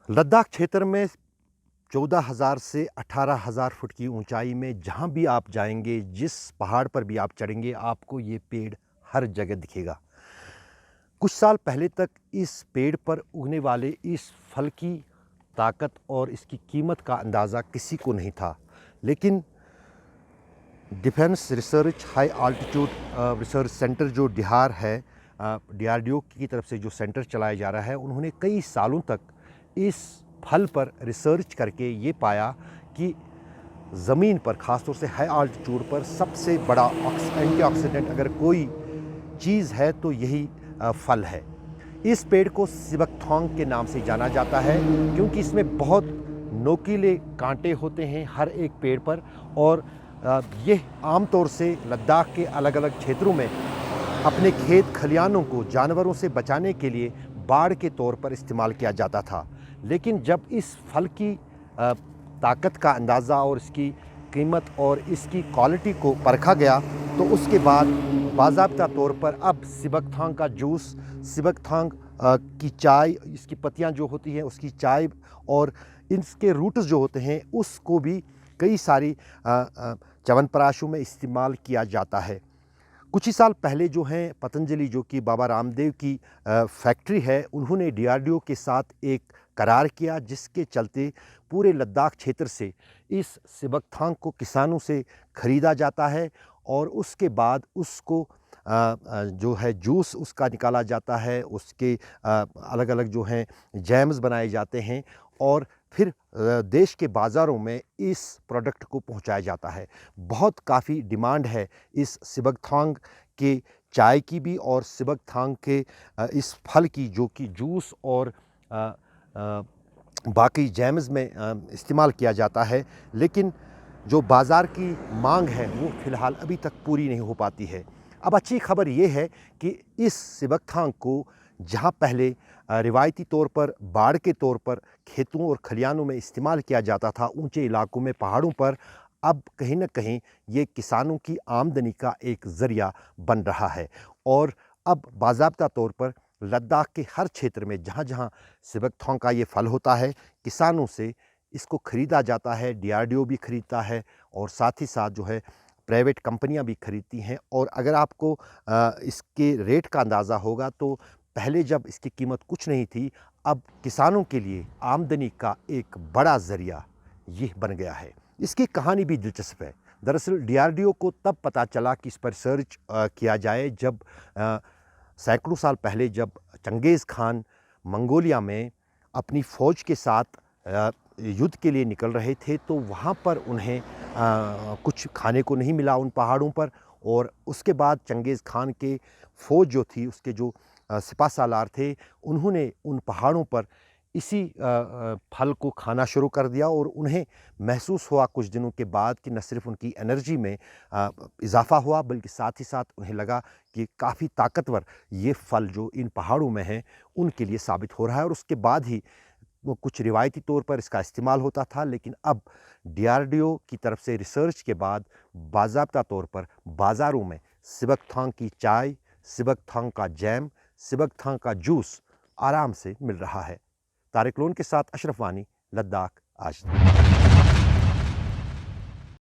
लद्दाख क्षेत्र में 14,000 से 18,000 फुट की ऊंचाई में जहां भी आप जाएंगे, जिस पहाड़ पर भी आप चढ़ेंगे, आपको ये पेड़ हर जगह दिखेगा। कुछ साल पहले तक इस पेड़ पर उगने वाले इस फल की ताकत और इसकी कीमत का अंदाज़ा किसी को नहीं था। लेकिन defence research high altitude research centre जो डिहार है, DRDO की तरफ से जो सेंटर चलाया जा रहा है, उन्होंने कई सालों तक इस फल पर रिसर्च करके ये पाया कि ज़मीन पर, ख़ासतौर से हाई आल्टीट्यूड पर, सबसे बड़ा एंटीऑक्सीडेंट अगर कोई चीज़ है तो यही फल है। इस पेड़ को सिबकथॉन्ग के नाम से जाना जाता है क्योंकि इसमें बहुत नोकीले कांटे होते हैं हर एक पेड़ पर, और ये आमतौर से लद्दाख के अलग अलग क्षेत्रों में अपने खेत खलिहानों को जानवरों से बचाने के लिए बाड़ के तौर पर इस्तेमाल किया जाता था। लेकिन जब इस फल की ताकत का अंदाज़ा और इसकी कीमत और इसकी क्वालिटी को परखा गया तो उसके बाद बाज़ाब्ता तौर पर अब सिबकथॉन्ग का जूस, सिबकथॉन्ग की चाय, इसकी पत्तियां जो होती हैं उसकी चाय, और इसके रूट्स जो होते हैं उसको भी कई सारी च्यवनप्राशों में इस्तेमाल किया जाता है। कुछ ही साल पहले जो हैं पतंजलि, जो कि बाबा रामदेव की फैक्ट्री है, उन्होंने DRDO के साथ एक करार किया जिसके चलते पूरे लद्दाख क्षेत्र से इस सिबकथॉन्ग को किसानों से ख़रीदा जाता है और उसके बाद उसको जो है जूस उसका निकाला जाता है, उसके अलग अलग जो हैं जैम्स बनाए जाते हैं और फिर देश के बाज़ारों में इस प्रोडक्ट को पहुंचाया जाता है। बहुत काफ़ी डिमांड है इस सिबकथॉन्ग के चाय की भी और सिबकथॉन्ग के इस फल की, जो कि जूस और बाकी जैम्स में इस्तेमाल किया जाता है। लेकिन जो बाज़ार की मांग है वो फ़िलहाल अभी तक पूरी नहीं हो पाती है। अब अच्छी खबर ये है कि इस सिबकथॉन्ग को जहाँ पहले रिवायती तौर पर बाड़ के तौर पर खेतों और खलिहानों में इस्तेमाल किया जाता था, ऊंचे इलाकों में, पहाड़ों पर, अब कहीं न कहीं ये किसानों की आमदनी का एक ज़रिया बन रहा है। और अब बाज़ाब्ता तौर पर लद्दाख के हर क्षेत्र में जहाँ जहाँ सिबकथॉन्ग का ये फल होता है, किसानों से इसको ख़रीदा जाता है। DRDO भी ख़रीदता है और साथ ही साथ जो है प्राइवेट कंपनियां भी खरीदती हैं। और अगर आपको इसके रेट का अंदाज़ा होगा तो पहले जब इसकी कीमत कुछ नहीं थी, अब किसानों के लिए आमदनी का एक बड़ा ज़रिया ये बन गया है। इसकी कहानी भी दिलचस्प है। दरअसल DRDO को तब पता चला कि इस पर रिसर्च किया जाए जब सैकड़ों साल पहले जब चंगेज़ खान मंगोलिया में अपनी फ़ौज के साथ युद्ध के लिए निकल रहे थे, तो वहाँ पर उन्हें कुछ खाने को नहीं मिला उन पहाड़ों पर, और उसके बाद चंगेज़ खान के फ़ौज जो थी, उसके जो सिपा सालार थे, उन्होंने उन पहाड़ों पर इसी फल को खाना शुरू कर दिया और उन्हें महसूस हुआ कुछ दिनों के बाद कि न सिर्फ उनकी एनर्जी में इजाफ़ा हुआ, बल्कि साथ ही साथ उन्हें लगा कि काफ़ी ताकतवर ये फल जो इन पहाड़ों में हैं उनके लिए साबित हो रहा है। और उसके बाद ही वो कुछ रिवायती तौर पर इसका इस्तेमाल होता था, लेकिन अब DRDO की तरफ से रिसर्च के बाद बाज़ाब्ता तौर पर बाज़ारों में सिबकथॉन्ग की चाय, सिबकथॉन्ग का जैम, सिबकथॉन्ग का जूस आराम से मिल रहा है। तारिक लोन के साथ अशरफ वानी, लद्दाख आज तक।